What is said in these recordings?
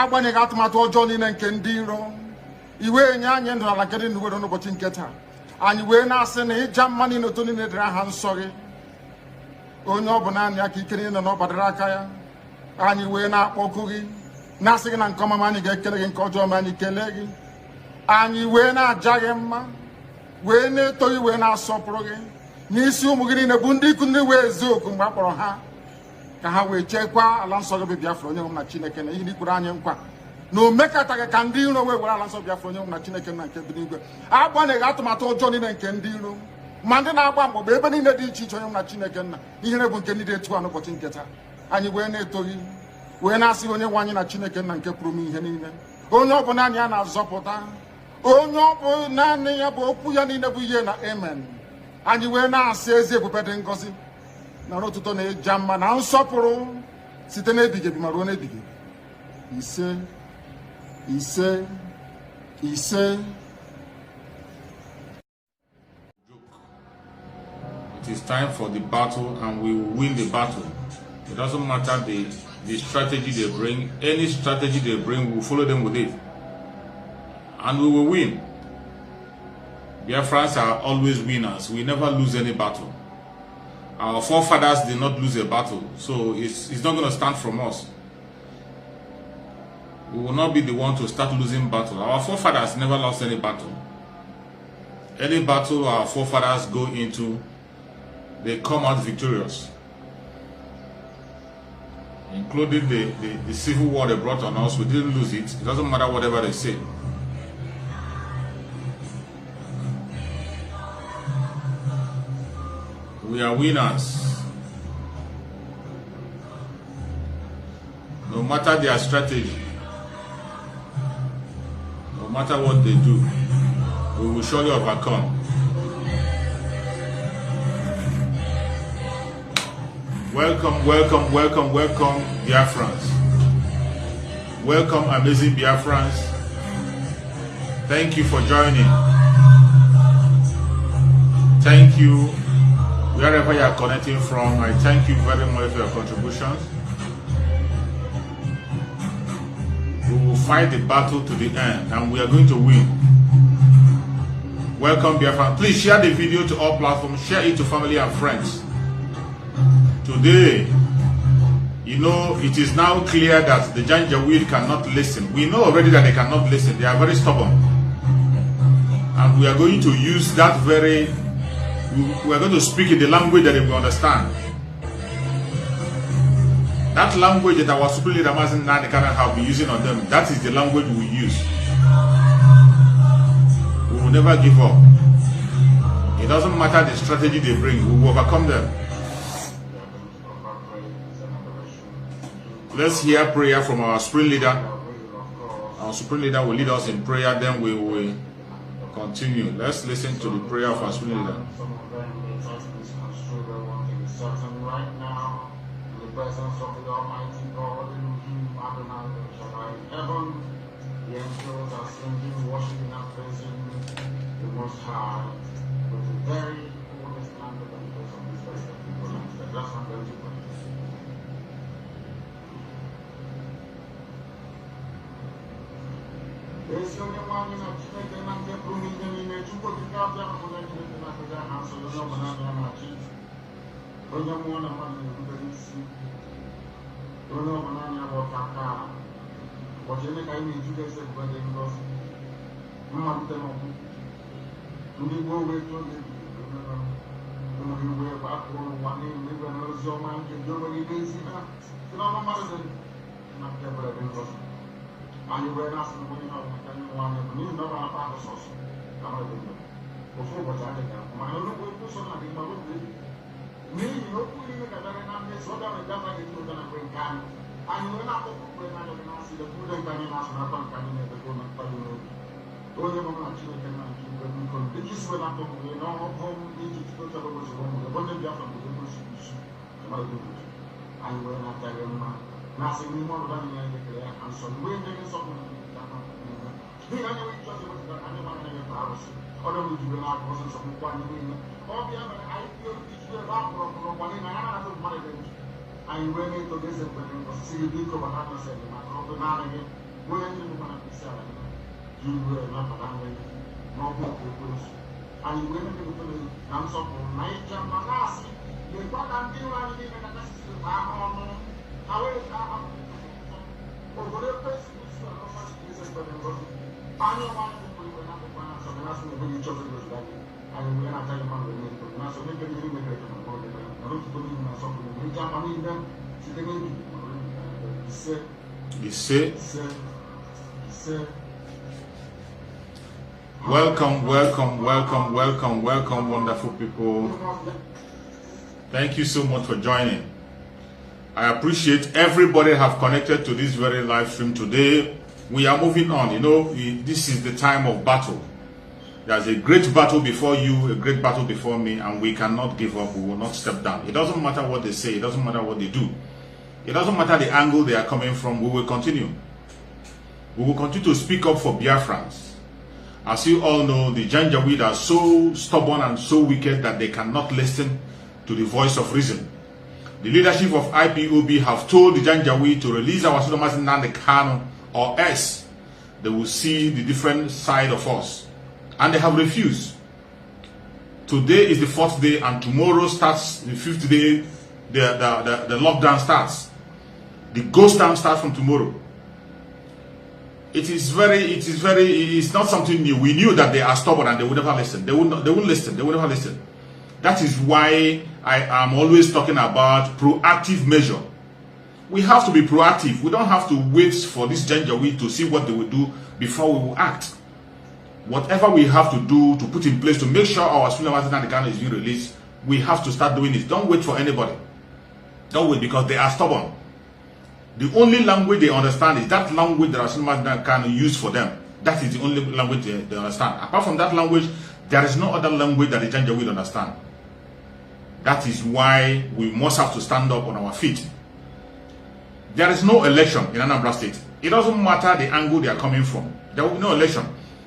agbanyeghị atụmatụ ọjọọ niile nke ndị iro iwe nye anyị ndụ ala nke dị ndụ n'ụbọchị nke taa anyị wee na-asị na ịja mma niile otu niile dịrị aha nsọ gị onye ọ bụ naanị ya ka ike niile na ọ gbadara aka ya anyị wee na-akpọku gị na-asị gị na nke ọma anyị ga-ekele gị nke ọjọọ ma anyị kelee gị anyị wee na-aja gị mma wee na-eto gị wee na-asọpụrụ gị n'isi ụmụ gị niile bụ ndị ikwu ndị wee ezi oku mgbe a kpọrọ ha ka ha wee chekwaa ala nsọ gị bụ Biafra onye nwe m na Chineke na ihe n'ikwuru anyị nkwa na o mekataghị ka ndị iro wee were ala nsọ Biafra onye nwe m na Chineke na nke bi n'igwe agbanyeghị atụmatụ ọjọọ niile nke ndị iro ma ndị na-agba mgbọgba ebe niile dị iche iche onye nwe m na Chineke nna ihere bụ nke ndị dị etu a n'ụbọchị nke taa anyị wee na-eto gị wee na-asị onye nwe anyị na Chineke nna nke pụrụ m ihe niile onye ọ bụ naanị ya na-azọpụta onye ọ bụ naanị ya bụ okwu ya niile bụ ihe na amen anyị wee na-asị ezi ebube dị ngọzi na n'otuto na-eja mma na nsọpụrụ site n'ebighị ebi ma ruo n'ebighị ise ise ise. It is time for the battle and we will win the battle. It doesn't matter the strategy they bring. Any strategy they bring, we will follow them with it. And we will win. Biafrans are always winners. We never lose any battle. Our forefathers did not lose a battle, so it's not going to stand from us. We will not be the one to start losing battle. Our forefathers never lost any battle. Any battle our forefathers go into, they come out victorious. Including the civil war they brought on us, we didn't lose it. It doesn't matter whatever they say. We are winners. No matter their strategy, no matter what they do, we will surely overcome. Welcome, welcome, welcome, welcome, Biafrans. Welcome, amazing Biafrans. Thank you for joining. Thank you. Wherever you are connecting from, I thank you very much for your contributions. We will fight the battle to the end and we are going to win. Welcome, Biafra. Please share the video to all platforms. Share it to family and friends. Today, you know, it is now clear that the Janjaweed cannot listen. We know already that they cannot listen. They are very stubborn. And we are going to use that we are going to speak in the language that they will understand. That language that our Supreme Leader Mazen Nani Karen have been using on them, that is the language we use. We will never give up. It doesn't matter the strategy they bring, we will overcome them. Let's hear prayer from our Supreme Leader. Our Supreme Leader will lead us in prayer, then we will continue. Let's listen to the prayer of our Supreme Leader. Right now, in the presence of the Almighty God, in whom Adonai Shaddai, heaven, the angels are singing, worshiping and praising the Most High, with the very oldest land of the universe of this place of people and the last one going to pray. Esi onye nwanyị na Chineke na nke pụrụ n'ihe niile Chukwu okike abịa bụ onye Chineke na-akụja ha nsọ onye ọbụla abịa na-achị onye mmụọ na mmadụ na-erubere isi onye ọbụla anya bụ ọka aka ụbọchị eme ka anyị na-ejuga ese ebube dị ngọzi mmalite n'ọgwụ ndị gboo wee tụọ oge ụmụ gị wee gbapụrụ ụwa niile igwe na ozi ọma nke ndị obere ibe ezi ha si n'ọnụ mmadụ dị na nke ebere dị ngọzi anyị wee na-asị na onye ọbụla ka anyị nwa anyị bụ n'ihi na ọ na-akpa ahụ sọsọ ka ọ dị ndụ ofu ụbọchị adịghị akwụ mana nnukwu okwu so na dị mgbe oge n'ihi na okwu niile ga-abịara na mmezu ọ bịara ga agaghị eji ụda na mgbe nke anyị anyị wee na-akpọkọ mgbe na adịghị na-asị lekwu ude nke anyị na-asụ n'akọ nke anyị na-edekọ na mkpali n'obi onye bụ na Chineke na nke igwe biko dịka isi wee na-akpọ mgbe na ọhụụ iji chịkọta ụbọchị bụ mgbe onye Biafra bụ ebe osu isu anyị wee na-ataghị mma na-asị n'ime ọrụ anyị na-ekele ya ka nsọ mgbe enyeghị nsọpụrụ n'ihi anya wee chọsị wetụta anyị gbara anya ka arụsị ọdọ m ijube na-akụ ọsọ nsọpụkwa anyị niile ọ bịa mere anyị tie ijube ebe a kpọrọ kpọrọ gwa niile anya na-atụ mmadụ dị ndụ anyị wee na-eto ga eze mgbe osisi gị biko bata nọsị enyemaka ọ bụ naanị gị When you want to sell it, you will not allow it. No book will push. And you will not put it down so for my jam manasi. You got and do anything in the next time. However, over the first is for the body. I know one people will not be one, so the last one will be chosen was that. I will not tell you how to make it. Now, so make it really make it. I don't put it in my song. We jump on them. You say, welcome, wonderful people. Thank you so much for joining. I appreciate everybody have connected to this very live stream today. We are moving on. You know, this is the time of battle. There's a great battle before you, a great battle before me, and we cannot give up. We will not step down. It doesn't matter what they say. It doesn't matter what they do. It doesn't matter the angle they are coming from. We will continue. We will continue to speak up for Biafrans. As you all know, the Janjaweed are so stubborn and so wicked that they cannot listen to the voice of reason. The leadership of IPOB have told the Janjaweed to release our Solomon Nnamdi Kanu, or else they will see the different side of us. And they have refused. Today is the 4th day, and tomorrow starts the 5th day. The lockdown starts. The ghost town starts from tomorrow. It's not something new. We knew that they are stubborn and they would never listen. They won't listen. They would never listen. That is why I am always talking about proactive measure. We have to be proactive. We don't have to wait for this Janjaweed to see what they will do before we will act. Whatever we have to do to put in place to make sure our Solomon Nnamdi Kanu is being released, we have to start doing it. Don't wait for anybody. Don't wait, because they are stubborn. The only language they understand is that language that Solomon Nnamdi Kanu use for them. That is the only language they understand. Apart from that language, there is no other language that the Janjaweed understand. That is why we must have to stand up on our feet. There is no election in Anambra State. It doesn't matter the angle they are coming from. There will be no election.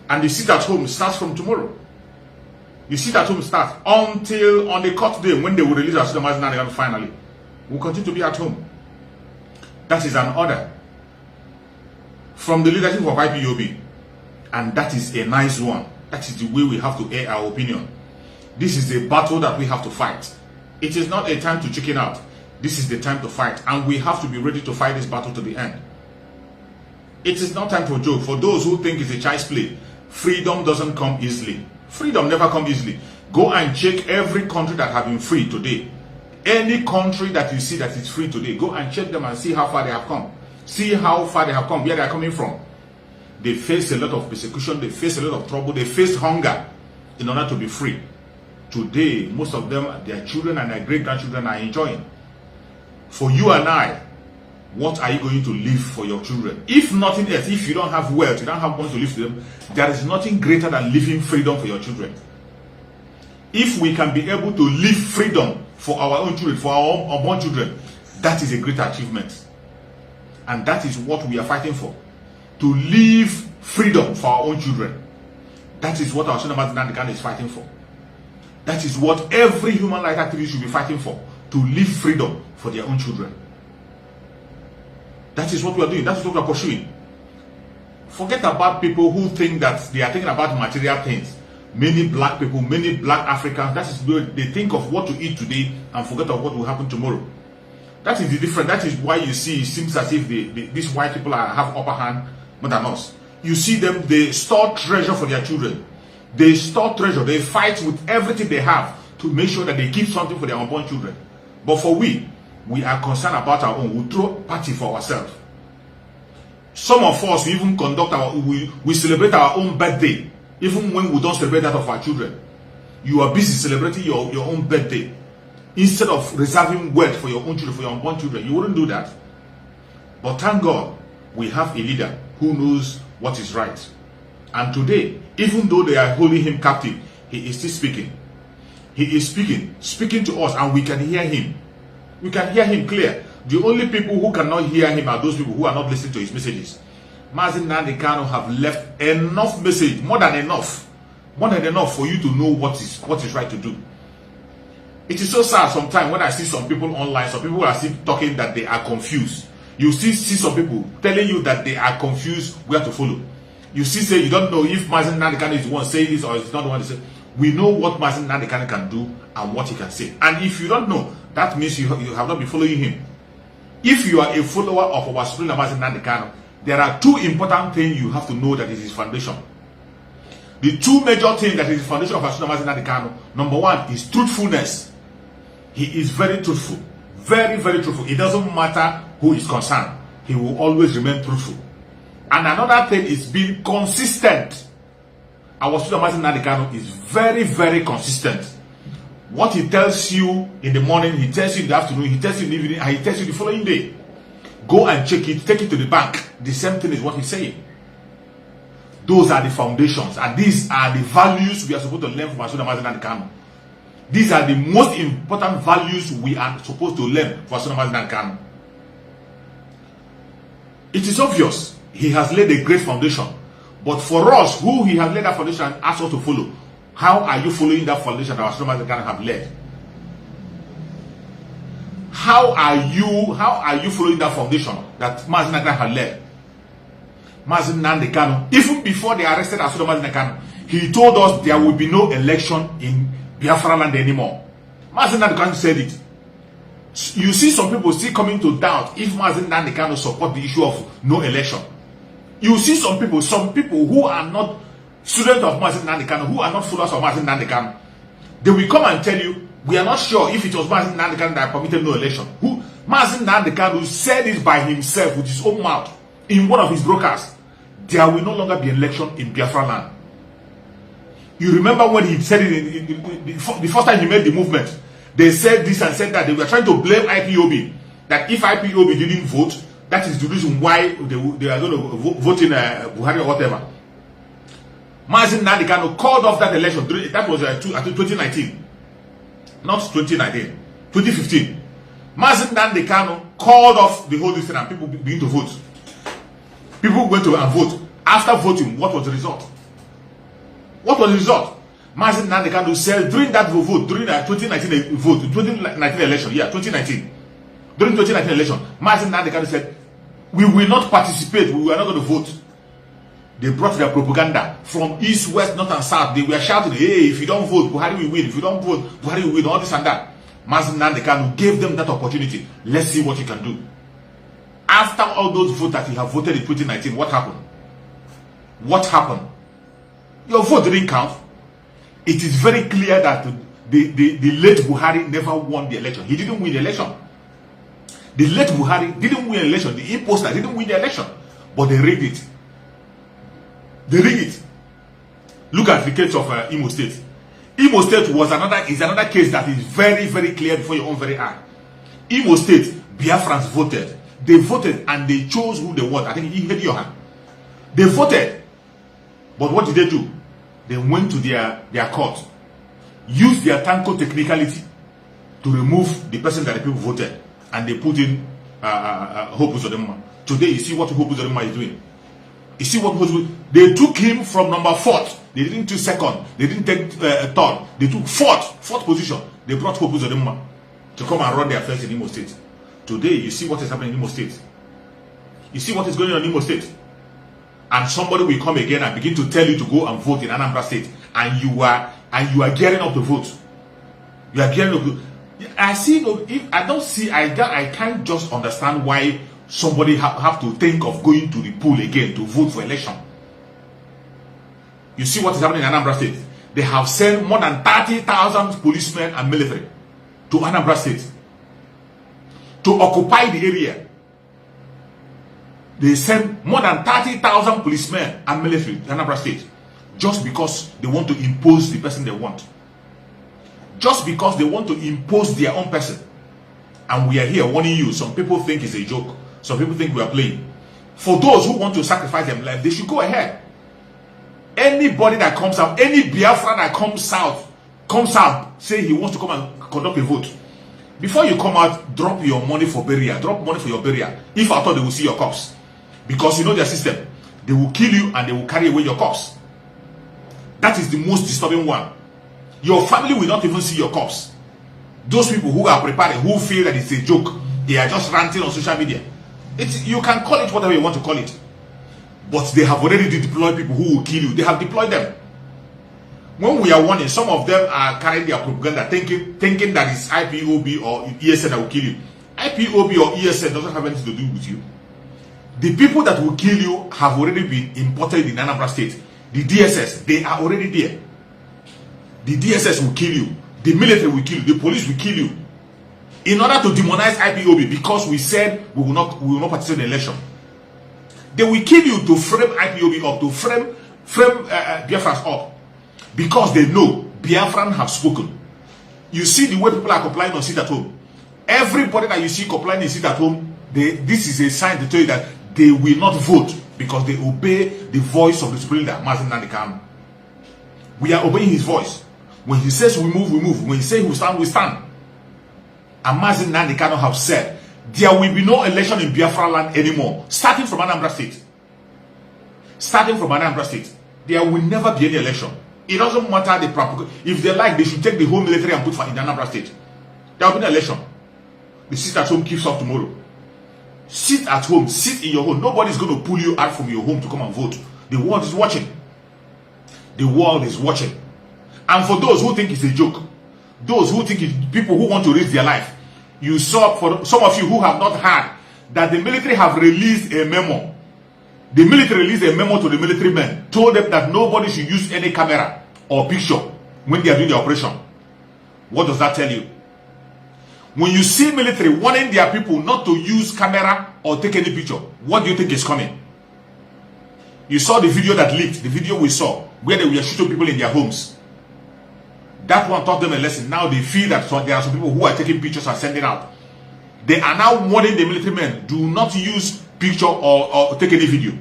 And the sit at home starts from tomorrow. The sit at home starts until on the court day when they will release our Solomon Nnamdi Kanu finally. We'll continue to be at home. That is an order from the leadership of IPOB. And that is a nice one. That is the way we have to air our opinion. This is a battle that we have to fight. It is not a time to chicken out. This is the time to fight. And we have to be ready to fight this battle to the end. It is not time for joke. For those who think it's a child's play, freedom doesn't come easily. Freedom never comes easily. Go and check every country that have been free today. Any country that you see that is free today, go and check them and see how far they have come. See how far they have come, where they are coming from. They face a lot of persecution, they face a lot of trouble, they face hunger in order to be free. Today, most of them, their children and their great-grandchildren are enjoying. For you and I, what are you going to leave for your children? If nothing else, if you don't have wealth, you don't have money to leave to them, there is nothing greater than leaving freedom for your children. If we can be able to leave freedom for our own children, for our unborn children, that is a great achievement. And that is what we are fighting for. To leave freedom for our own children. That is what our Solomon Nnamdi Kanu is fighting for. That is what every human rights activist should be fighting for. To leave freedom for their own children. That is what we are doing. That is what we are pursuing. Forget about people who think that they are thinking about material things. Many black people, many black Africans, that is where they think of what to eat today and forget of what will happen tomorrow. That is the difference. That is why you see it seems as if these white people have upper hand more than us. You see them, they store treasure for their children. They store treasure. They fight with everything they have to make sure that they keep something for their unborn children. But for we are concerned about our own. We throw party for ourselves. Some of us, we even conduct we celebrate our own birthday. Even when we don't celebrate that of our children. You are busy celebrating your own birthday. Instead of reserving wealth for your own children, for your unborn children. You wouldn't do that. But thank God, we have a leader who knows what is right. And today, even though they are holding him captive, he is still speaking. He is speaking to us, and we can hear him. We can hear him clear. The only people who cannot hear him are those people who are not listening to his messages. Mazi Nnamdi Kanu have left enough message, more than enough for you to know what is right to do. It is so sad sometimes when I see some people online, some people are still talking that they are confused. You see some people telling you that they are confused where to follow. You see, say you don't know if Mazi Nnamdi Kanu is the one saying this or is not the one to say. We know what Mazi Nnamdi Kanu can do and what he can say. And if you don't know, that means you have not been following him. If you are a follower of our Supreme Mazi Nnamdi Kanu, there are two important things you have to know that is his foundation. The two major things that is the foundation of our Supreme Mazi Nnamdi Kanu, number one is truthfulness. He is very truthful. Very, very truthful. It doesn't matter who is concerned. He will always remain truthful. And another thing is being consistent. Our Supreme Mazi Nnamdi Kanu is very, very consistent. What he tells you in the morning, he tells you in the afternoon, he tells you in the evening, and he tells you the following day. Go and check it, take it to the bank. The same thing is what he's saying. Those are the foundations, and these are the values we are supposed to learn from Supreme Mazi Nnamdi Kanu. These are the most important values we are supposed to learn from Supreme Mazi Nnamdi Kanu. It is obvious he has laid a great foundation, but for us who he has laid that foundation and asked us to follow, how are you following that foundation that our Supreme Mazi Nnamdi Kanu have led? How are you following that foundation that Mazi Nnamdi Kanu had led? Mazi Nnamdi Kanu, even before they arrested Asudo Mazi Nnamdi Kanu, he told us there will be no election in Biafra land anymore. Mazi Nnamdi Kanu said it. You see some people still coming to doubt if Mazi Nnamdi Kanu support the issue of no election. You see some people who are not students of Mazi Nnamdi Kanu, who are not followers of Mazi Nnamdi Kanu, they will come and tell you, we are not sure if it was Mazi Nnamdi Kanu that permitted no election. Who? Mazi Nnamdi Kanu said it by himself with his own mouth in one of his broadcasts. There will no longer be election in Biafra land. You remember when he said it the first time he made the movement, they said this and said that. They were trying to blame IPOB, that if IPOB didn't vote, that is the reason why they are going to vote in Buhari or whatever. Mazi Nnamdi Kanu called off that election. That was 2019, not 2019, 2015. Mazi Nnamdi Kanu called off the whole thing and people began to vote. People went to and vote. After voting, what was the result? What was the result? Mazi Nnamdi Kanu said during that vote, during the 2019 vote, 2019 election, yeah, 2019. During 2019 election, Mazi Nnamdi Kanu said, we will not participate, we are not going to vote. They brought their propaganda from east, west, north, and south. They were shouting, hey, if you don't vote, Buhari will win. If you don't vote, Buhari will win, all this and that. Mazi Nnamdi Kanu gave them that opportunity. Let's see what he can do. After all those votes that he have voted in 2019, what happened? What happened? Your vote didn't count. It is very clear that the late Buhari never won the election. He didn't win the election. The late Buhari didn't win the election. The imposter didn't win the election. But they rigged it. They rigged it. Look at the case of Imo State. Imo State is another case that is very, very clear before your own very eye. Imo State, Biafrans voted. They voted and they chose who they want. I think he had your hand. They voted. But what did they do? They went to their court, used their tanko technicality to remove the person that the people voted, and they put in Hope Uzodinma. Today, you see what Hope Uzodinma is doing. You see what they took him from number 4th. They didn't take 2nd. They didn't take 3rd. They took 4th position. They brought Hope Uzodinma to come and run their affairs in Imo State. Today, you see what is happening in Imo State. You see what is going on in Imo State. And somebody will come again and begin to tell you to go and vote in Anambra State, and you are gearing up to vote. You are gearing up. I can't just understand why somebody have to think of going to the poll again to vote for election. You see what is happening in Anambra State. They have sent more than 30,000 policemen and military to Anambra State to occupy the area. They send more than 30,000 policemen and military to Anambra State just because they want to impose the person they want. Just because they want to impose their own person. And we are here warning you. Some people think it's a joke. Some people think we are playing. For those who want to sacrifice their life, they should go ahead. Anybody that comes out, any Biafra that comes out, say he wants to come and conduct a vote. Before you come out, drop your money for burial. Drop money for your burial. If I thought they will see your corpse. Because you know their system. They will kill you and they will carry away your corpse. That is the most disturbing one. Your family will not even see your corpse. Those people who are preparing, who feel that it's a joke, they are just ranting on social media. You can call it whatever you want to call it. But they have already deployed people who will kill you. They have deployed them. When we are warning, some of them are carrying their propaganda, thinking that it's IPOB or ESN that will kill you. IPOB or ESN doesn't have anything to do with you. The people that will kill you have already been imported in Anambra State. The DSS, they are already there. The DSS will kill you. The military will kill you. The police will kill you. In order to demonize IPOB, because we said we will not participate in the election. They will kill you to frame IPOB up, to frame Biafrans up. Because they know Biafran have spoken. You see the way people are complying on sit at home. Everybody that you see complying in sit at home, this is a sign to tell you that they will not vote because they obey the voice of the Supreme Leader, Mazi Nnamdi Kanu. We are obeying his voice. When he says we move, we move. When he says we stand, we stand. And Mazi Nnamdi Kanu have said, there will be no election in Biafra land anymore, starting from Anambra State. Starting from Anambra State, there will never be any election. It doesn't matter the propaganda. If they like, they should take the whole military and put in the Anambra State. There will be an election. The sit at home keeps up tomorrow. Sit at home, sit in your home. Nobody's going to pull you out from your home to come and vote. The world is watching. The world is watching. And for those who think it's a joke, those who think it's people who want to risk their life, you saw, for some of you who have not heard, that the military have released a memo. The military released a memo to the military men, told them that nobody should use any camera or picture when they are doing the operation. What does that tell you? When you see military warning their people not to use camera or take any picture, what do you think is coming? You saw the video that leaked, the video we saw, where they were shooting people in their homes. That one taught them a lesson. Now they feel that there are some people who are taking pictures and sending out. They are now warning the military men, do not use picture or take any video.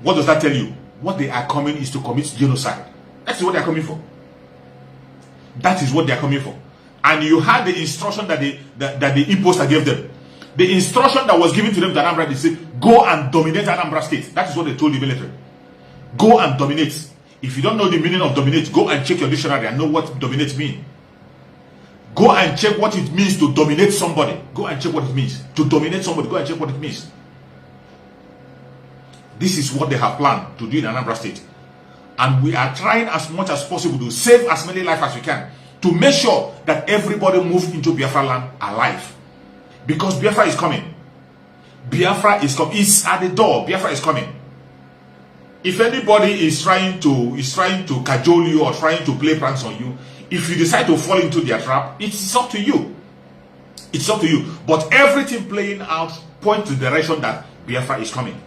What does that tell you? What they are coming is to commit genocide. That's what they are coming for. That is what they are coming for. And you had the instruction that the imposter gave them. The instruction that was given to them to Anambra, they said, go and dominate Anambra State. That is what they told the military. Go and dominate. If you don't know the meaning of dominate, go and check your dictionary and know what dominate means. Go and check what it means to dominate somebody. Go and check what it means. To dominate somebody, go and check what it means. This is what they have planned to do in Anambra State. And we are trying as much as possible to save as many lives as we can, to make sure that everybody moves into Biafra land alive. Because Biafra is coming. Biafra is coming. It's at the door. Biafra is coming. If anybody is trying to cajole you or trying to play pranks on you, if you decide to fall into their trap, it's up to you. It's up to you. But everything playing out points to the direction that Biafra is coming.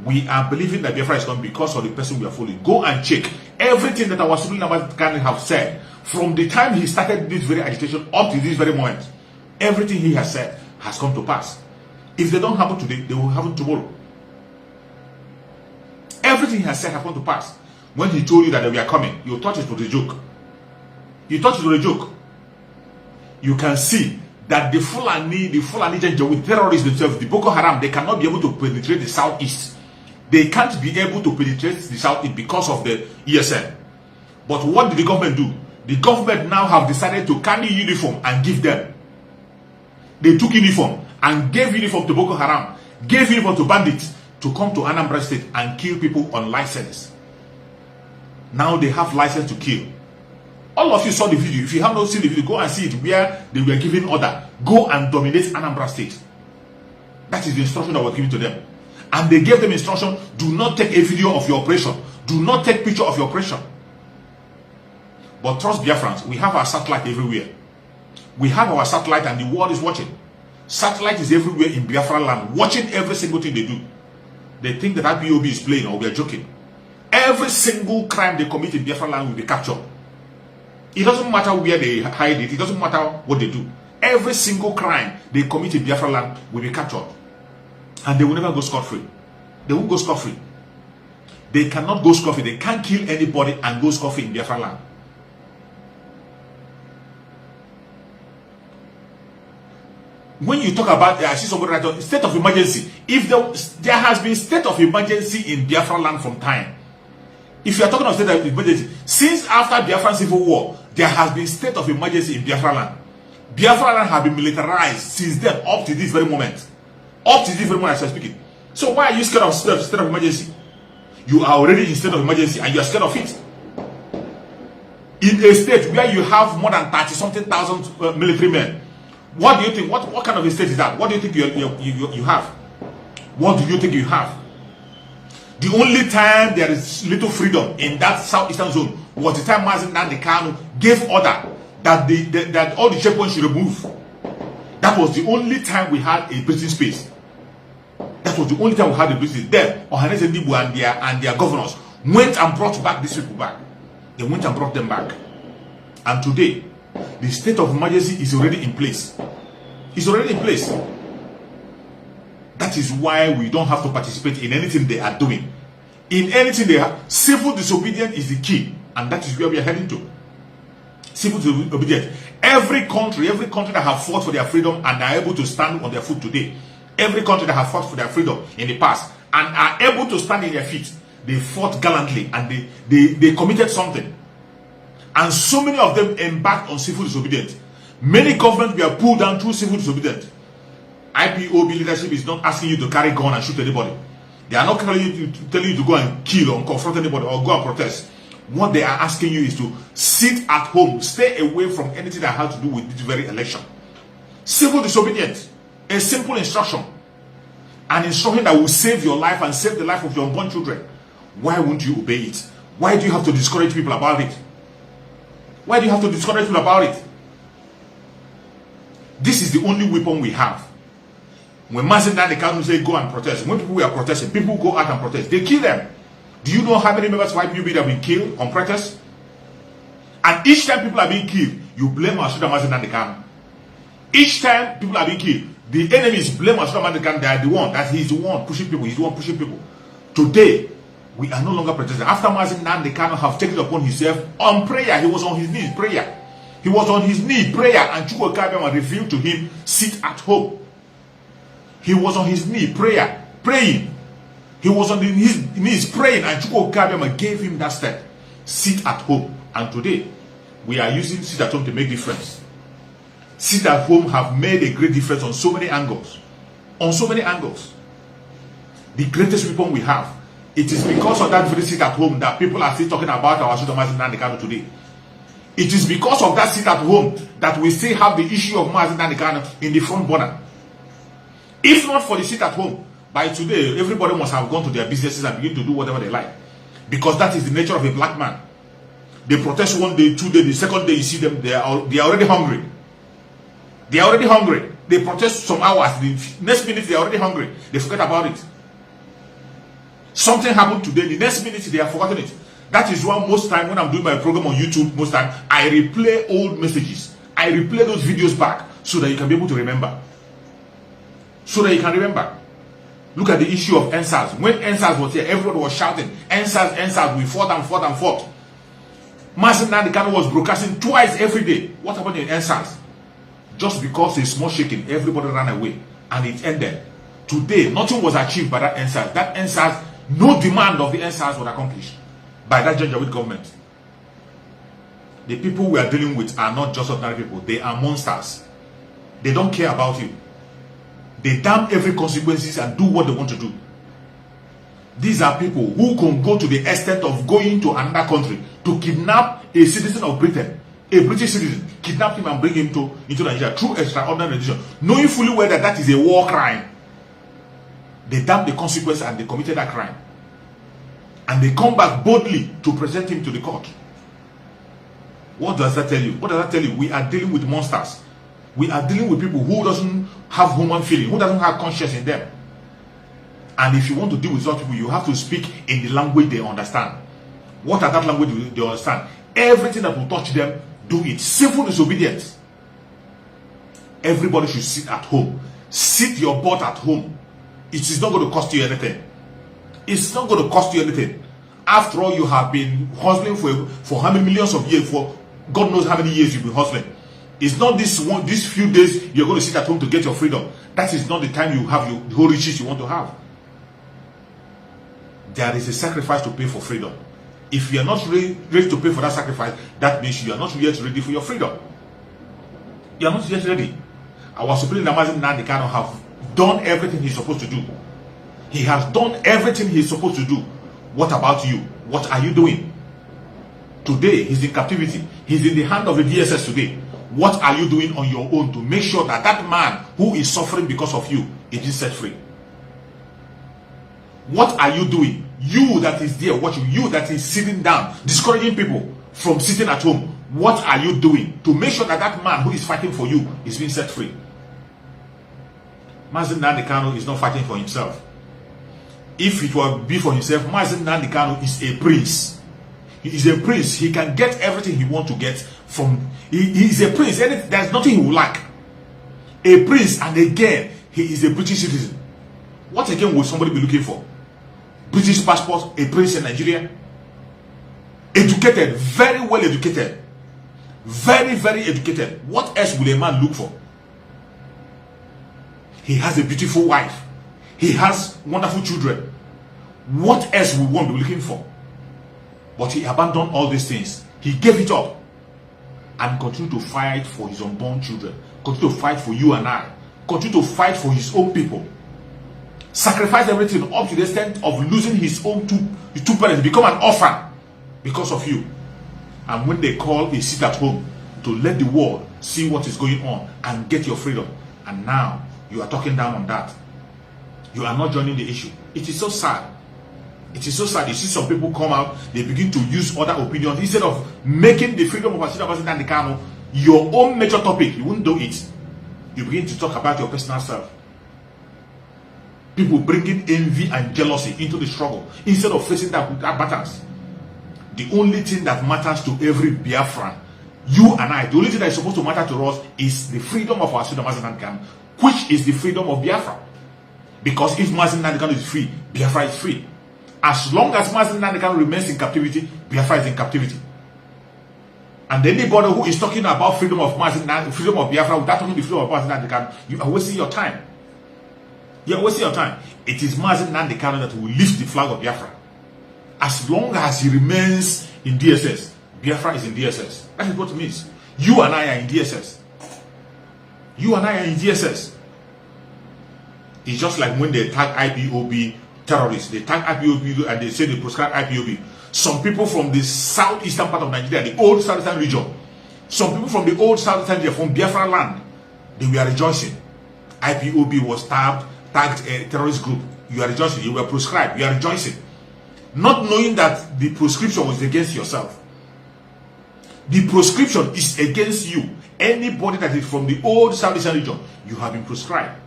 We are believing that Biafra is coming because of the person we are following. Go and check everything that our Supreme Leader have said from the time he started this very agitation up to this very moment. Everything he has said has come to pass. If they don't happen today, they will happen tomorrow. Everything he has said has come to pass. When he told you that they were coming, you thought it was a joke. You thought it was a joke. You can see that the Fulani with terrorists themselves, the Boko Haram, they cannot be able to penetrate the southeast. They can't be able to penetrate the southeast because of the ESN. But what did the government do? The government now have decided to carry uniform and give them. They took uniform and gave uniform to Boko Haram, gave uniform to bandits to come to Anambra State and kill people on license. Now they have license to kill. All of you saw the video. If you have not seen the video, go and see it where they were giving order. Go and dominate Anambra State. That is the instruction that was given to them. And they gave them instruction, do not take a video of your operation. Do not take picture of your operation. But trust Biafrans, we have our satellite everywhere. We have our satellite and the world is watching. Satellite is everywhere in Biafra land, watching every single thing they do. They think that IPOB is playing or we are joking. Every single crime they commit in Biafra land will be captured. It doesn't matter where they hide it. It doesn't matter what they do. Every single crime they commit in Biafra land will be captured. And they will never go scot-free. They won't go scot-free. They cannot go scot-free. They can't kill anybody and go scot-free in Biafra land. When you talk about, I see somebody write on state of emergency. If there has been state of emergency in Biafra land from time. If you are talking of state of emergency, since after Biafran Civil War, there has been state of emergency in Biafra land. Biafra land have been militarized since then up to this very moment. Up to this very moment as I'm speaking. So why are you scared of state of emergency? You are already in state of emergency and you are scared of it. In a state where you have more than 30-something thousand military men, what do you think? What kind of a state is that? What do you think you have? What do you think you have? The only time there is little freedom in that southeastern zone was the time Mazi Nnamdi Kanu gave order that that all the checkpoints should remove. That was the only time we had a breathing space. That was the only time we had a breathing space. Then Ohanaeze Ndigbo and their governors went and brought back these people back. They went and brought them back. And today, the state of emergency is already in place. It's already in place. That is why we don't have to participate in anything they are doing. In anything they are, civil disobedience is the key. And that is where we are heading to. Civil disobedience. Every country that have fought for their freedom and are able to stand on their foot today, every country that have fought for their freedom in the past and are able to stand in their feet, they fought gallantly and they committed something. And so many of them embarked on civil disobedience. Many governments were pulled down through civil disobedience. IPOB leadership is not asking you to carry gun and shoot anybody. They are not telling you to go and kill or confront anybody or go and protest. What they are asking you is to sit at home, stay away from anything that has to do with this very election. Civil disobedience, a simple instruction, an instruction that will save your life and save the life of your unborn children. Why won't you obey it? Why do you have to discourage people about it? Why do you have to discourage people about it? This is the only weapon we have. When Mazi Nnamdi Kanu say go and protest, when people were protesting, people go out and protest. They kill them. Do you know how many members of IPOB have been killed on protest? And each time people are being killed, you blame Mazi Nnamdi Kanu. Each time people are being killed, the enemies blame Mazi Nnamdi Kanu. They are the one, that he is the one pushing people. He's the one pushing people. Today, we are no longer protesting. After Mazi Nnamdi Kanu have taken it upon himself on prayer, he was on his knees, prayer. He was on his knee, prayer, and Chukwu Okabia revealed to him, sit at home. He was on his knee, prayer, praying. He was on his knees praying, and Chukwu Okabia gave him that step, sit at home. And today, we are using sit at home to make difference. Sit at home have made a great difference on so many angles. On so many angles. The greatest weapon we have. It is because of that very sit at home that people are still talking about our Sultan Mazi Nnamdi Kanu today. It is because of that sit at home that we still have the issue of Mazi Nnamdi Kanu in the front burner. If not for the sit at home, by today, everybody must have gone to their businesses and begin to do whatever they like. Because that is the nature of a black man. They protest one day, 2 days, the second day you see them, they are already hungry. They are already hungry. They protest some hours, the next minute they are already hungry. They forget about it. Something happened today, the next minute they have forgotten it. That is why most time when I'm doing my program on YouTube, most time I replay old messages. I replay those videos back so that you can be able to remember. So that you can remember. Look at the issue of NSAS. When NSAS was here, everybody was shouting, NSAS, NSAS, we fought and fought and fought. Mazi Nnamdi Kanu was broadcasting twice every day. What happened in NSAS? Just because a small shaking, everybody ran away and it ended. Today, nothing was achieved by that NSAS. That NSAS, no demand of the NSAS was accomplished by that Janjaweed government. The people we are dealing with are not just ordinary people. They are monsters. They don't care about you. They damn every consequences and do what they want to do. These are people who can go to the extent of going to another country to kidnap a citizen of Britain, a British citizen, kidnap him and bring him into Nigeria through extraordinary decision, knowing fully well that that is a war crime. They damn the consequence and they committed that crime. And they come back boldly to present him to the court. What does that tell you? What does that tell you? We are dealing with monsters. We are dealing with people who doesn't have human feeling, who doesn't have conscience in them. And if you want to deal with such people, you have to speak in the language they understand. What are that language they understand? Everything that will touch them, do it. Civil disobedience. Everybody should sit at home. Sit your butt at home. It is not going to cost you anything. It's not going to cost you anything. After all, you have been hustling for how many millions of years, for God knows how many years you've been hustling. It's not these few days you're going to sit at home to get your freedom. That is not the time you have the whole riches you want to have. There is a sacrifice to pay for freedom. If you are not ready to pay for that sacrifice, that means you are not yet ready for your freedom. You are not yet ready. Our Supreme Mazi Nnamdi Kanu have done everything he's supposed to do. He has done everything he's supposed to do. What about you? What are you doing? Today, he's in captivity. He's in the hand of the DSS today. What are you doing on your own to make sure that that man who is suffering because of you is set free? What are you doing? You that is there watching, you that is sitting down, discouraging people from sitting at home. What are you doing to make sure that that man who is fighting for you is being set free? Mazi Nnamdi Kanu is not fighting for himself. If it will be for himself, Mazi Nnamdi Kanu is a prince. He is a prince. He can get everything he wants to get from. He is a prince. There's nothing he will lack. A prince, and again, he is a British citizen. What again would somebody be looking for? British passport, a prince in Nigeria. Educated, very well educated. Very, very educated. What else will a man look for? He has a beautiful wife. He has wonderful children. What else will one be looking for? But he abandoned all these things. He gave it up and continued to fight for his unborn children. Continue to fight for you and I. Continue to fight for his own people. Sacrifice everything up to the extent of losing his own two parents, become an orphan because of you. And when they call, he sit at home to let the world see what is going on and get your freedom. And now you are talking down on that. You are not joining the issue. It is so sad. It is so sad. You see some people come out, they begin to use other opinions instead of making the freedom of Asida Mazi Nnamdi Kanu your own major topic. You won't do it. You begin to talk about your personal self. People bringing envy and jealousy into the struggle instead of facing that battles. The only thing that matters to every Biafran, you and I, the only thing that is supposed to matter to us is the freedom of our Asida Mazi Nnamdi Kanu, which is the freedom of Biafra. Because if Mazi Nnamdi Kanu is free, Biafra is free. As long as Mazi Nnamdi Kanu remains in captivity, Biafra is in captivity. And anybody who is talking about freedom of Biafra without talking the freedom of Mazi Nnamdi Kanu, you are wasting your time. You are wasting your time. It is Mazi Nnamdi Kanu that will lift the flag of Biafra. As long as he remains in DSS, Biafra is in DSS. That is what it means. You and I are in DSS. You and I are in DSS. It's just like when they tag IPOB terrorists. They tag IPOB and they say they prescribe IPOB. Some people from the southeastern part of Nigeria, the old southeastern region, some people from the old southeastern region, from Biafra land, they were rejoicing. IPOB was tagged a terrorist group. You are rejoicing. You were prescribed. You are rejoicing. Not knowing that the prescription was against yourself. The prescription is against you. Anybody that is from the old southeastern region, you have been prescribed.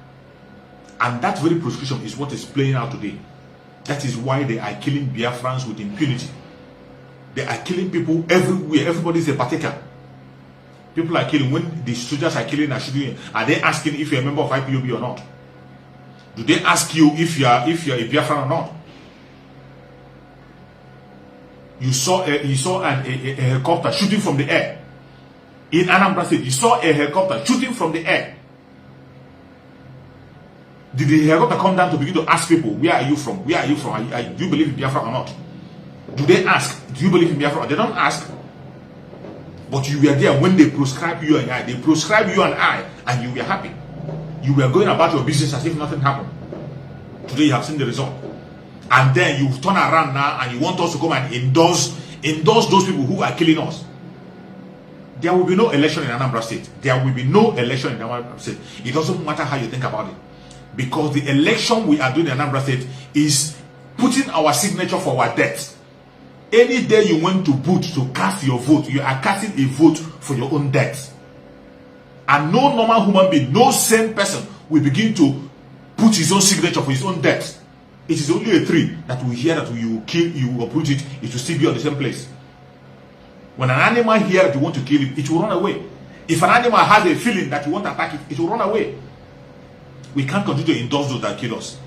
And that very prescription is what is playing out today. That is why they are killing Biafrans with impunity. They are killing people everywhere. Everybody is a partaker. People are killing. When the soldiers are killing and shooting, are they asking if you're a member of IPOB or not? Do they ask you if you're a Biafran or not? You saw a helicopter shooting from the air. In Anambra State, you saw a helicopter shooting from the air. Did the helicopter come down to begin to ask people, where are you from? Where are you from? Do you believe in Biafra or not? Do they ask, do you believe in Biafra? They don't ask. But you were there when they prescribe you and I. They prescribe you and I, and you were happy. You were going about your business as if nothing happened. Today you have seen the result. And then you turn around now and you want us to come and endorse those people who are killing us. There will be no election in Anambra State. There will be no election in Anambra State. It doesn't matter how you think about it. Because the election we are doing in Anambra State is putting our signature for our death. Any day you went to vote to cast your vote, you are casting a vote for your own death. And no normal human being, no sane person will begin to put his own signature for his own death. It is only a tree that will hear that you will kill, you will uproot it, it will still be on the same place. When an animal hears that you want to kill it, it will run away. If an animal has a feeling that you want to attack it, it will run away. We can't continue to endorse those that kill us.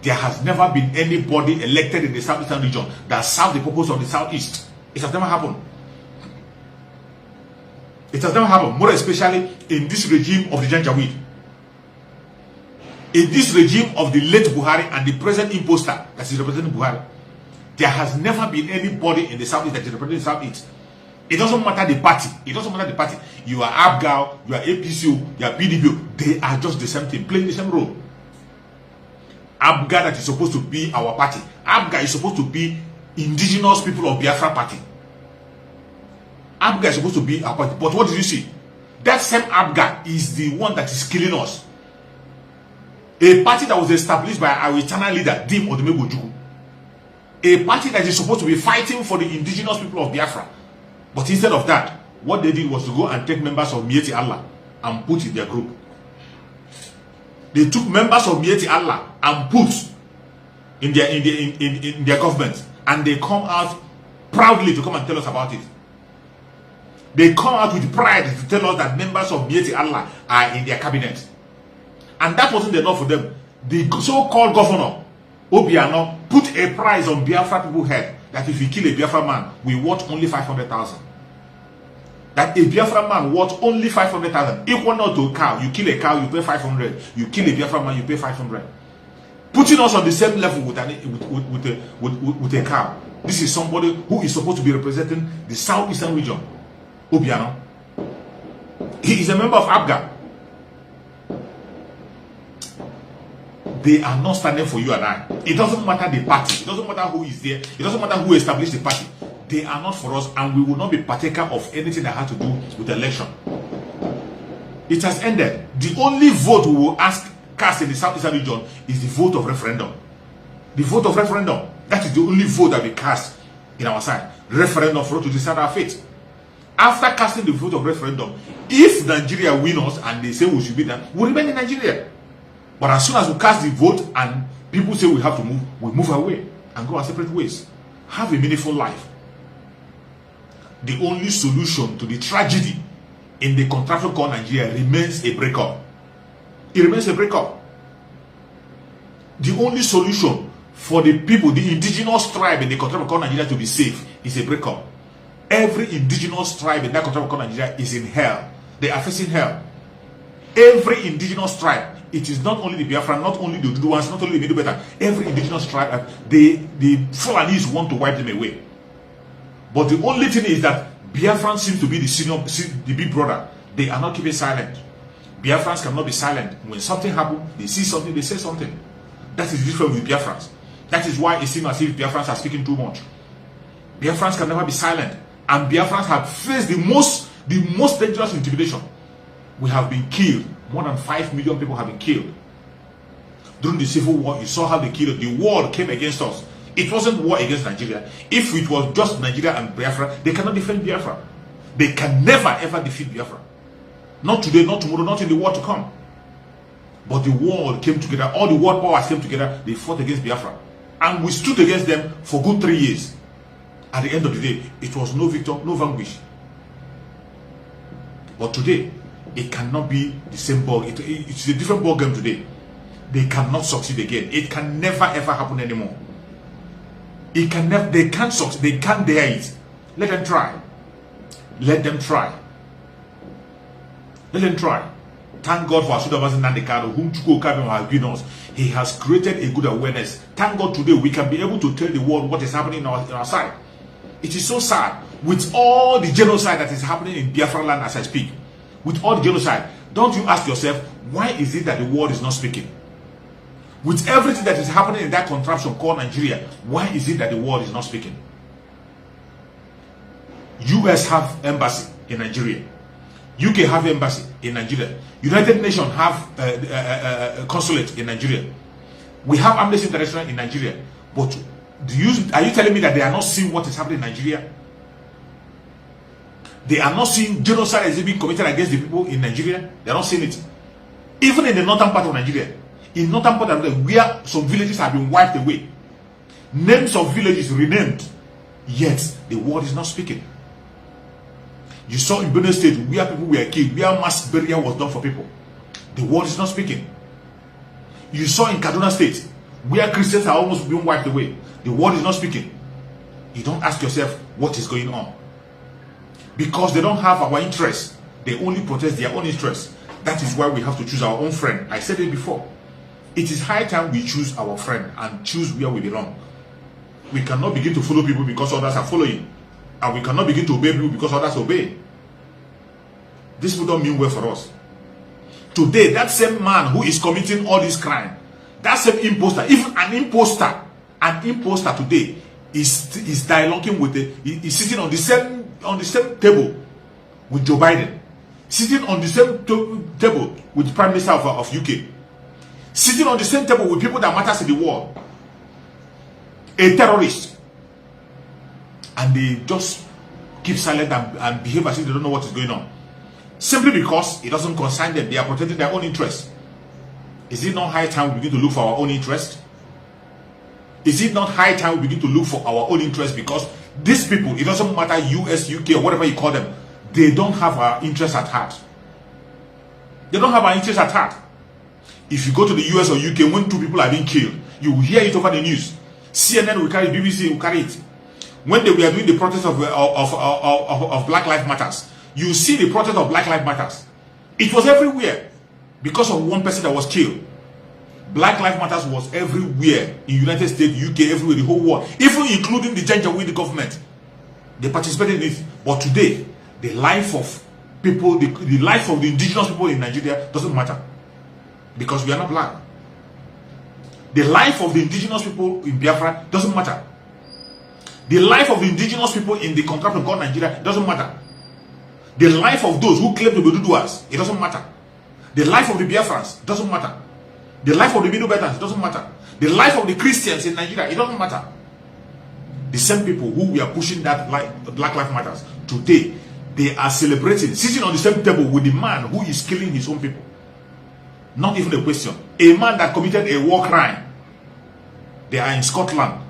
There has never been anybody elected in the southeastern region that served the purpose of the southeast. It has never happened. It has never happened, more especially in this regime of the Janjaweed. In this regime of the late Buhari and the present imposter that is representing Buhari, there has never been anybody in the southeast that is representing the southeast It doesn't matter the party. It doesn't matter the party. You are APGA, you are APCO, you are PDP. They are just the same thing, playing the same role. APGA that is supposed to be our party. APGA is supposed to be indigenous people of Biafra party. APGA is supposed to be our party. But what did you see? That same APGA is the one that is killing us. A party that was established by our eternal leader, Dim Odumegwu. A party that is supposed to be fighting for the indigenous people of Biafra. But instead of that, what they did was to go and take members of Mieti Allah and put in their group. They took members of Mieti Allah and put in their government, and they come out proudly to come and tell us about it. They come out with pride to tell us that members of Mieti Allah are in their cabinet. And that wasn't enough for them. The so-called governor, Obiano, put a price on Biafra people's head that if you kill a Biafra man, we worth only 500,000. That a Biafra man worth only 500,000. Equal not to a cow. You kill a cow, you pay 500. You kill a Biafra man, you pay 500. Putting us on the same level with a cow. This is somebody who is supposed to be representing the southeastern region. Obiano. He is a member of APGA. They are not standing for you and I. It doesn't matter the party. It doesn't matter who is there. It doesn't matter who established the party. They are not for us, and we will not be partaker of anything that has to do with the election. It has ended. The only vote we will cast in the southeastern region is the vote of referendum. The vote of referendum. That is the only vote that we cast in our side. Referendum for us to decide our fate. After casting the vote of referendum, if Nigeria wins us and they say we should be there, we remain in Nigeria. But as soon as we cast the vote and people say we have to move, we move away and go our separate ways. Have a meaningful life. The only solution to the tragedy in the contraction called Nigeria remains a breakup. It remains a breakup. The only solution for the people, the indigenous tribe in the contraction called Nigeria to be safe is a breakup. Every indigenous tribe in that contraction called Nigeria is in hell. They are facing hell. Every indigenous tribe. It is not only the Biafran, not only the Duduans, not only the Middle Belt, every indigenous tribe, the Fulanis want to wipe them away. But the only thing is that Biafran seems to be the big brother. They are not keeping silent. Biafrans cannot be silent. When something happens, they see something, they say something. That is different with Biafrans. That is why it seems as if Biafrans are speaking too much. Biafrans can never be silent. And Biafrans have faced the most dangerous intimidation. We have been killed. More than 5 million people have been killed. During the Civil War, you saw how they killed. The war came against us. It wasn't war against Nigeria. If it was just Nigeria and Biafra, they cannot defend Biafra. They can never ever defeat Biafra. Not today, not tomorrow, not in the war to come. But the world came together. All the world powers came together. They fought against Biafra. And we stood against them for good 3 years. At the end of the day, it was no victor, no vanquish. But today, it cannot be the same ball. It's a different ball game today. They cannot succeed again. It can never ever happen anymore. It can never. They can't succeed. They can't dare it. Let them try. Let them try. Let them try. Thank God for Asudabasi Nandekano, whom Chukwu Okabim has given us. He has created a good awareness. Thank God today we can be able to tell the world what is happening in our side. It is so sad with all the genocide that is happening in Biafra land as I speak. With all the genocide, don't you ask yourself, why is it that the world is not speaking? With everything that is happening in that contraption called Nigeria, why is it that the world is not speaking? US have embassy in Nigeria. UK have embassy in Nigeria. United Nations have a consulate in Nigeria. We have Amnesty International in Nigeria. But are you telling me that they are not seeing what is happening in Nigeria? They are not seeing genocide as being committed against the people in Nigeria. They are not seeing it. Even in the northern part of Nigeria, in northern part of Nigeria, where some villages have been wiped away, names of villages renamed, yet the world is not speaking. You saw in Benue State where people were killed, where mass burial was done for people. The world is not speaking. You saw in Kaduna State where Christians are almost being wiped away. The world is not speaking. You don't ask yourself what is going on. Because they don't have our interests. They only protect their own interests. That is why we have to choose our own friend. I said it before. It is high time we choose our friend and choose where we belong. We cannot begin to follow people because others are following. And we cannot begin to obey people because others obey. These people don't mean well for us. Today, that same man who is committing all this crime, that same imposter, even an imposter today is dialoguing with is sitting on the same table with Joe Biden, sitting on the same table with the Prime Minister of UK, sitting on the same table with people that matters in the world, a terrorist, and they just keep silent and behave as if they don't know what is going on, simply because it doesn't concern them. They are protecting their own interests. Is it not high time we begin to look for our own interest? Is it not high time we begin to look for our own interest? Because these people, it doesn't matter US, UK, or whatever you call them, they don't have our interest at heart. They don't have our interest at heart. If you go to the US or UK, when 2 people are being killed, you will hear it over the news. CNN will carry it, BBC will carry it. When they were doing the protest of Black Lives Matters, you see the protest of Black Lives Matters. It was everywhere because of one person that was killed. Black Lives Matters was everywhere in United States, UK, everywhere, the whole world, even including the Janjaweed government. They participated in it. But today, the life of people, the life of the indigenous people in Nigeria doesn't matter because we are not black. The life of the indigenous people in Biafra doesn't matter. The life of the indigenous people in the contract called Nigeria doesn't matter. The life of those who claim to be Duduas, it doesn't matter. The life of the Biafrans doesn't matter. The life of the Middle Belters doesn't matter. The life of the Christians in Nigeria, it doesn't matter. The same people who we are pushing that Black Lives Matters today, they are celebrating, sitting on the same table with the man who is killing his own people. Not even a question. A man that committed a war crime. They are in Scotland,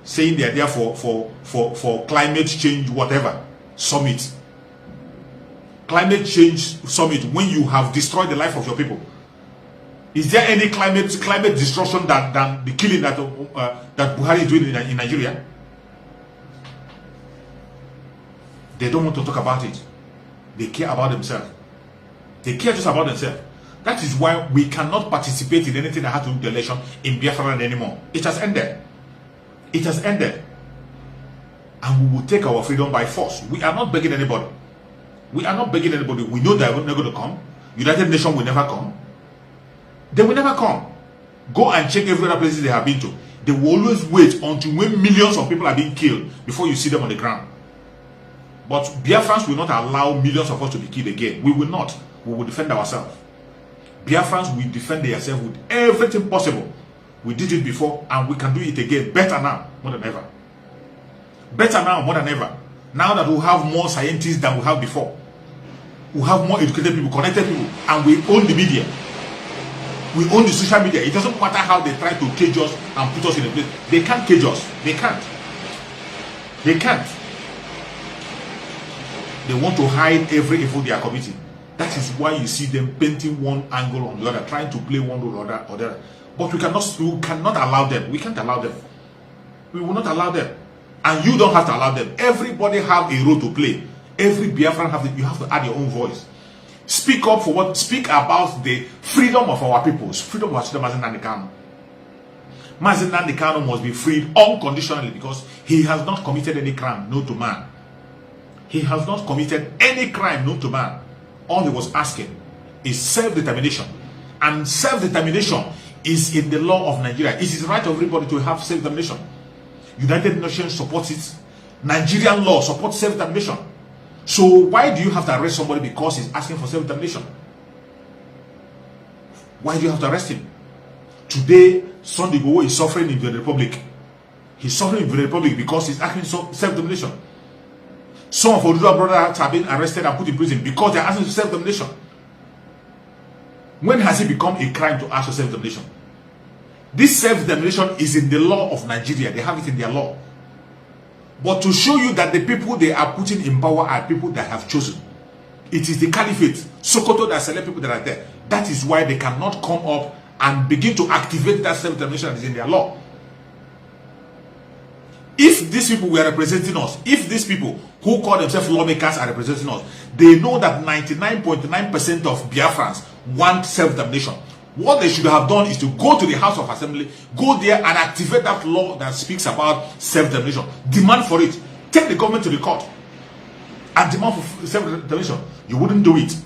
saying they are there for climate change, whatever summit. Climate change summit when you have destroyed the life of your people. Is there any climate destruction than the killing that Buhari is doing in Nigeria? They don't want to talk about it. They care about themselves. They care just about themselves. That is why we cannot participate in anything that has to do with the election in Biafra anymore. It has ended. It has ended. And we will take our freedom by force. We are not begging anybody. We are not begging anybody. We know that we're not going to come. United Nations will never come. They will never come. Go and check every other places they have been to. They will always wait until when millions of people are being killed before you see them on the ground. But Biafrans will not allow millions of us to be killed again. We will not. We will defend ourselves. Biafrans will defend themselves with everything possible. We did it before and we can do it again. Better now, more than ever. Better now, more than ever. Now that we have more scientists than we have before. We have more educated people, connected people, and we own the media. We own the social media. It doesn't matter how they try to cage us and put us in a place. They can't cage us. They can't. They can't. They want to hide every evil they are committing. That is why you see them painting one angle on the other, trying to play one role or the other. But we cannot allow them. We can't allow them. We will not allow them. And you don't have to allow them. Everybody have a role to play. Every Biafran you have to add your own voice. Speak up for what? Speak about the freedom of our peoples. Freedom of Mazi Nnamdi Kanu. Mazi Nnamdi Kanu must be freed unconditionally because he has not committed any crime known to man. He has not committed any crime known to man. All he was asking is self-determination. And self-determination is in the law of Nigeria. It is the right of everybody to have self-determination. United Nations supports it. Nigerian law supports self-determination. So why do you have to arrest somebody because he's asking for self-determination? Why do you have to arrest him? Today, Sunday Igboho is suffering in the Republic. He's suffering in the Republic because he's asking for self-determination. Some of our brothers have been arrested and put in prison because they're asking for self-determination. When has it become a crime to ask for self-determination? This self-determination is in the law of Nigeria. They have it in their law. But to show you that the people they are putting in power are people that have chosen. It is the caliphate, Sokoto, that select people that are there. That is why they cannot come up and begin to activate that self-determination that is in their law. If these people were representing us, if these people who call themselves lawmakers are representing us, they know that 99.9% of Biafrans want self-determination. What they should have done is to go to the House of Assembly, go there and activate that law that speaks about self-determination. Demand for it. take the government to the court and demand for self-determination. You wouldn't do it.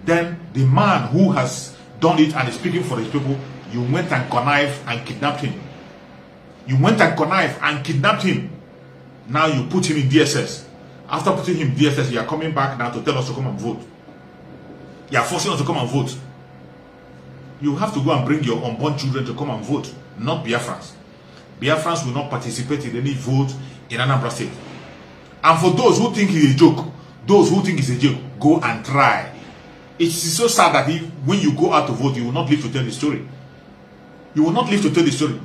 Then the man who has done it and is speaking for his people, you went and connived and kidnapped him. You went and connived and kidnapped him. Now you put him in DSS. After putting him in DSS, you are coming back now to tell us to come and vote. You are forcing us to come and vote. You have to go and bring your unborn children to come and vote, not Biafrans. Biafrans will not participate in any vote in Anambra State. And for those who think it's a joke, go and try. It's so sad that when you go out to vote, you will not live to tell the story. You will not live to tell the story.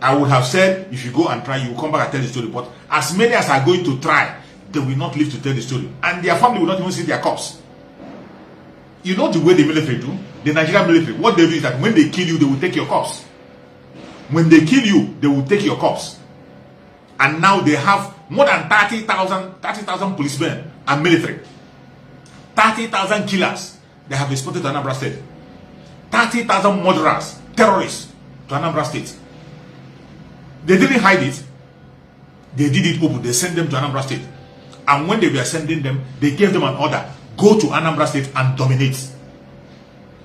I would have said, if you go and try, you will come back and tell the story. But as many as are going to try, they will not live to tell the story. And their family will not even see their corpse. You know the way the military do? The Nigerian military, what they do is that when they kill you, they will take your corpse. When they kill you, they will take your corpse. And now they have more than 30,000 policemen and military. 30,000 killers they have exported to Anambra State. 30,000 murderers, terrorists to Anambra State. They didn't hide it. They did it open. They sent them to Anambra State. And when they were sending them, they gave them an order. Go to Anambra State and dominate.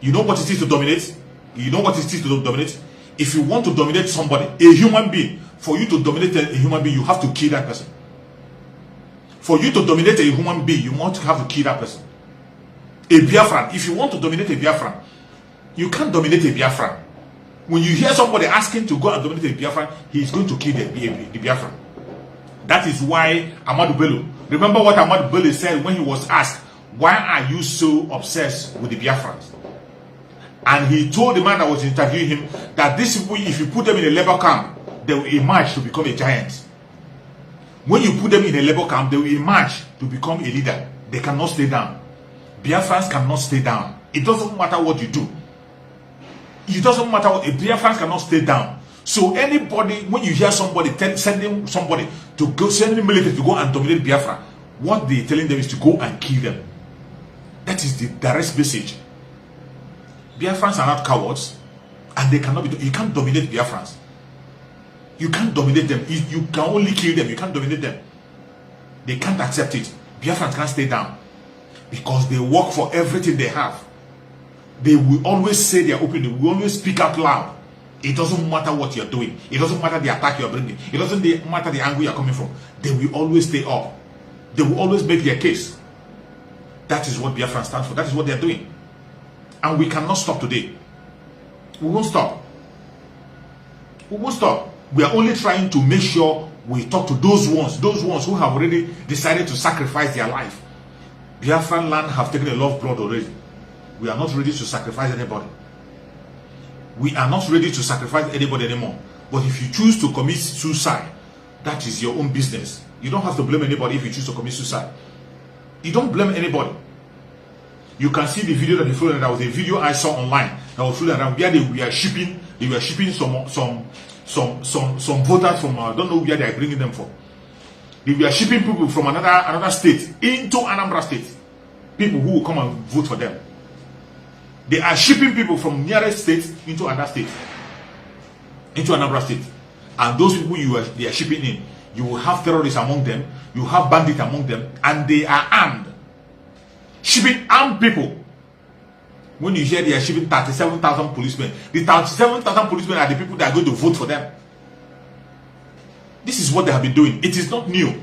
You know what it is to dominate? You know what it is to dominate? If you want to dominate somebody, a human being, for you to dominate a human being, you have to kill that person. For you to dominate a human being, you want to have to kill that person. A Biafran, if you want to dominate a Biafran, you can't dominate a Biafran. When you hear somebody asking to go and dominate a Biafran, he is going to kill the Biafran. That is why Ahmadu Bello, remember what Ahmadu Bello said when he was asked, why are you so obsessed with the Biafrans? And he told the man that was interviewing him that these people, if you put them in a labor camp, they will emerge to become a giant. When you put them in a labor camp, they will emerge to become a leader. They cannot stay down. Biafrans cannot stay down. It doesn't matter what you do. It doesn't matter what, Biafrans cannot stay down. So anybody, when you hear somebody sending somebody to go, sending military to go and dominate Biafra, what they're telling them is to go and kill them. That is the direct message. Biafrans are not cowards, and they cannot be. You can't dominate Biafrans. You can't dominate them. You can only kill them. You can't dominate them. They can't accept it. Biafrans can't stay down because they work for everything they have. They will always say their opinion. They will always speak out loud. It doesn't matter what you're doing. It doesn't matter the attack you're bringing. It doesn't matter the angle you're coming from. They will always stay up. They will always make their case. That is what Biafran stands for. That is what they're doing. And we cannot stop today. We won't stop. We won't stop. We are only trying to make sure we talk to those ones who have already decided to sacrifice their life. Biafran land have taken a lot of blood already. We are not ready to sacrifice anybody. We are not ready to sacrifice anybody anymore. But if you choose to commit suicide, that is your own business. You don't have to blame anybody if you choose to commit suicide. You don't blame anybody. You can see the video that they floated. There was a video I saw online that was floated around where they were shipping some voters from I don't know where they are bringing them from. They were shipping people from another state into Anambra State. People who will come and vote for them. They are shipping people from nearest states into another state, into Anambra State. And those people they are shipping in, you will have terrorists among them, you have bandits among them, and they are armed. Shipping armed people. When you hear they are shipping 37,000 policemen, the 37,000 policemen are the people that are going to vote for them. This is what they have been doing. It is not new.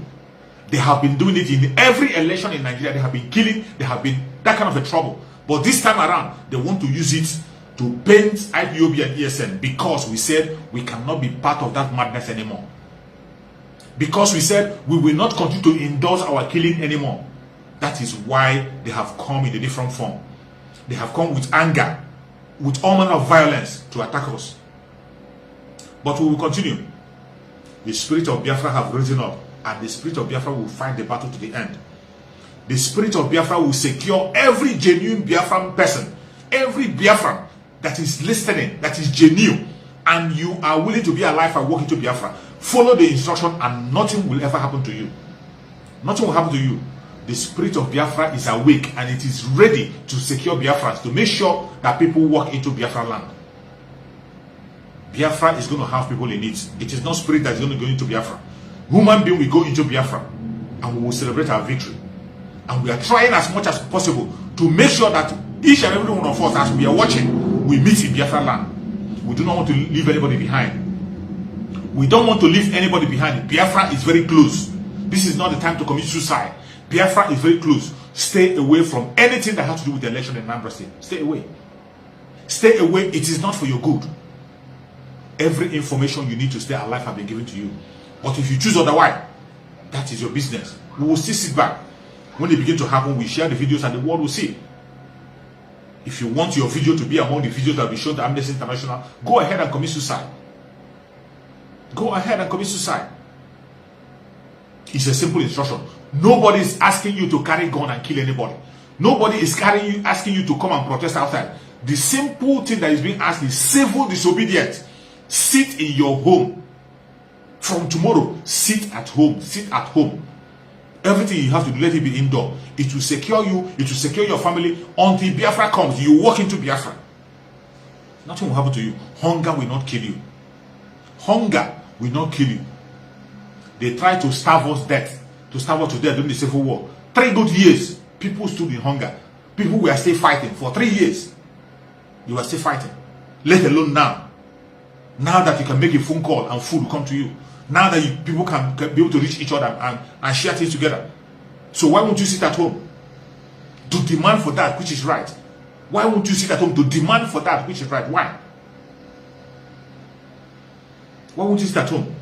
They have been doing it in every election in Nigeria. They have been killing. They have been that kind of a trouble. But this time around, they want to use it to paint IPOB and ESN because we said we cannot be part of that madness anymore. Because we said we will not continue to endorse our killing anymore. That is why they have come in a different form. They have come with anger, with all manner of violence to attack us. But we will continue. The spirit of Biafra have risen up, and the spirit of Biafra will fight the battle to the end. The spirit of Biafra will secure every genuine Biafran person, every Biafran that is listening, that is genuine, and you are willing to be alive and walk into Biafra. Follow the instruction and nothing will ever happen to you. Nothing will happen to you. The spirit of Biafra is awake and it is ready to secure Biafrans, to make sure that people walk into Biafra land. Biafra is going to have people in it. It is not spirit that is going to go into Biafra. human being will go into Biafra and we will celebrate our victory. And we are trying as much as possible to make sure that each and every one of us, as we are watching, we meet in Biafra land. We do not want to leave anybody behind. We don't want to leave anybody behind. Biafra is very close. This is not the time to commit suicide. Biafra is very close. Stay away from anything that has to do with the election in Anambra State. Stay away. Stay away. It is not for your good. Every information you need to stay alive has been given to you. But if you choose otherwise, that is your business. We will still sit back. When they begin to happen, we share the videos and the world will see. If you want your video to be among the videos that will be shown to Amnesty International, go ahead and commit suicide. Go ahead and commit suicide. It's a simple instruction. Nobody is asking you to carry gun and kill anybody. Nobody is asking you to come and protest outside. The simple thing that is being asked is civil disobedience. Sit in your home. From tomorrow, sit at home. Sit at home. Everything you have to do, let it be indoor. It will secure you. It will secure your family until Biafra comes. You walk into Biafra. Nothing will happen to you. Hunger will not kill you. Hunger will not kill you. They tried to starve us death. To starve us to death during the Civil War. 3 good years. People stood in hunger. People were still fighting. For 3 years. You are still fighting. Let alone now. Now that you can make a phone call and food will come to you. Now that people can be able to reach each other and share things together. So why won't you sit at home to demand for that which is right? Why won't you sit at home to demand for that which is right? Why? Why won't you sit at home?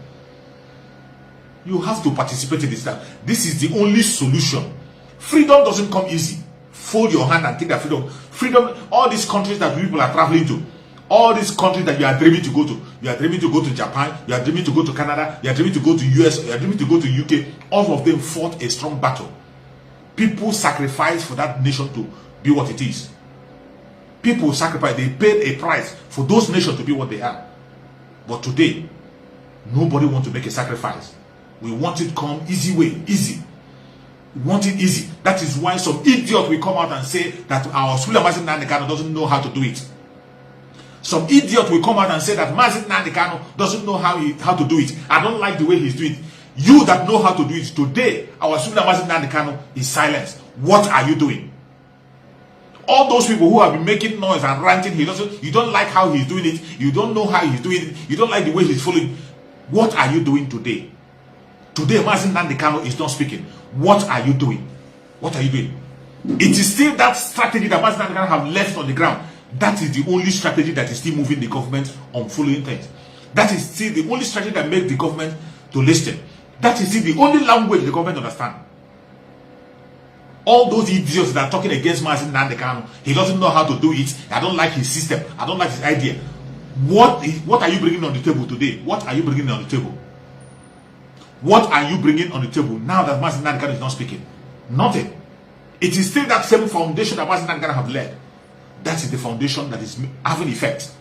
You have to participate in this time. This is the only solution. Freedom doesn't come easy. Fold your hand and take that freedom. Freedom, all these countries that people are traveling to, all these countries that you are dreaming to go to, you are dreaming to go to Japan, you are dreaming to go to Canada, you are dreaming to go to US, you are dreaming to go to UK, all of them fought a strong battle. People sacrificed for that nation to be what it is. People sacrificed, they paid a price for those nations to be what they are. But today, nobody wants to make a sacrifice. We want it come easy way, easy. We want it easy. That is why some idiot will come out and say that our Sula Mazin Nandekano doesn't know how to do it. Some idiot will come out and say that Mazin Nandekano doesn't know how to do it. I don't like the way he's doing it. You that know how to do it today, our Sula Mazin Nandekano is silenced. What are you doing? All those people who have been making noise and ranting, you don't like how he's doing it, you don't know how he's doing it, you don't like the way he's following. What are you doing today? Today, Mazin Nandekano is not speaking. What are you doing? What are you doing? It is still that strategy that Mazin Nandekano have left on the ground. That is the only strategy that is still moving the government on following things. That is still the only strategy that makes the government to listen. That is still the only language the government understands. All those idiots that are talking against Mazin Nandekano, he doesn't know how to do it. I don't like his system. I don't like his idea. What are you bringing on the table today? What are you bringing on the table? What are you bringing on the table now that Mazin Nandekano is not speaking? Nothing. It is still that same foundation that Mazin Nandekano have led. That is the foundation that is having effect.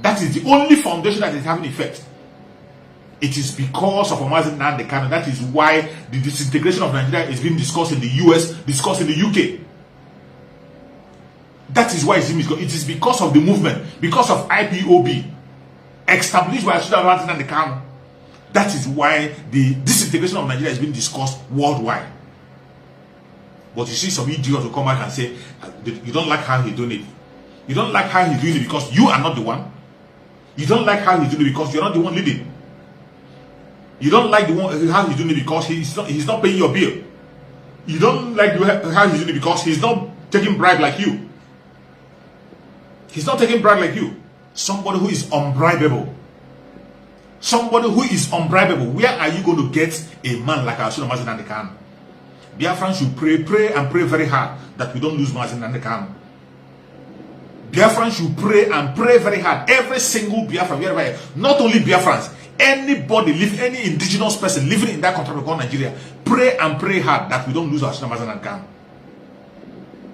That is the only foundation that is having effect. It is because of Mazin Nandekano. That is why the disintegration of Nigeria is being discussed in the US, discussed in the UK. That is why it is because of the movement, because of IPOB, established by Mazin Nandekano. That is why the disintegration of Nigeria is being discussed worldwide. But you see some idiots will come back and say, you don't like how he's doing it. You don't like how he's doing it because you are not the one. You don't like how he's doing it because you're not the one leading. You don't like how he's doing it because he's not paying your bill. You don't like how he's doing it because he's not taking bribe like you. He's not taking bribe like you. Somebody who is unbribable. Somebody who is unbribable. Where are you going to get a man like Asuna Mazin Nandekano? Biafrans should pray and pray very hard that we don't lose Mazin Nandekano. Biafrans should pray and pray very hard. Every single Biafran, wherever, not only Biafrans, anybody, any indigenous person living in that country called Nigeria, pray and pray hard that we don't lose Asuna Mazin Nandekano.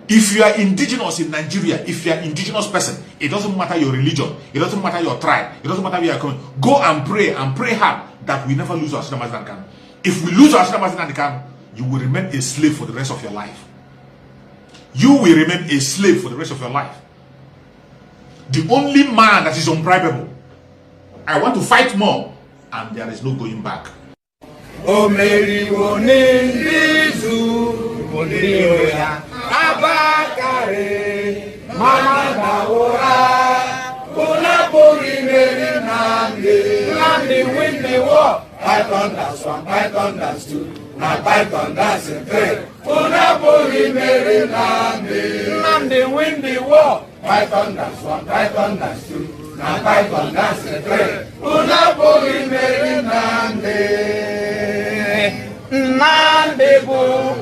If you are indigenous in Nigeria, if you are an indigenous person, it doesn't matter your religion, it doesn't matter your tribe, it doesn't matter where you are coming. Go and pray hard that we never lose Asuna Mazin Nandekano. If we lose Asuna Mazin Nandekano, you will remain a slave for the rest of your life. You will remain a slave for the rest of your life. The only man that is unbribable. I want to fight more, and there is no going back. o meriwo n'Izu Bundiro ya Abakare Mama Dawura Unapuri Meri Nandi win the war Python that's 1, Python that's 2 now Python that's 3 Unapuri Meri Nandi win the war Python that's 1, Python that's 2 now Python that's 3 Unapuri Meri Nandi bu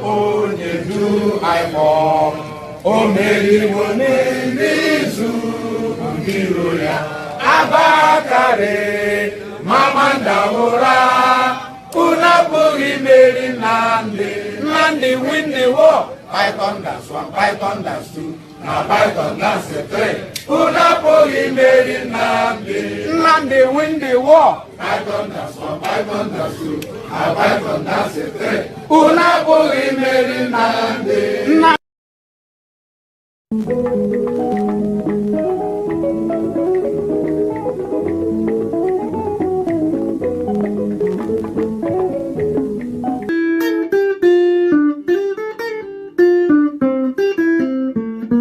onye du aimo o meriwo n'Izu Bundiro ya Abakare Mama Dawura Unapuri Meri Nandi win the war Python that's 1, Python that's 2 now Python that's 3 Unapuri Meri Nandi win the war Python that's 1, Python that's 2 now Python that's 3 Unapuri Meri Nandi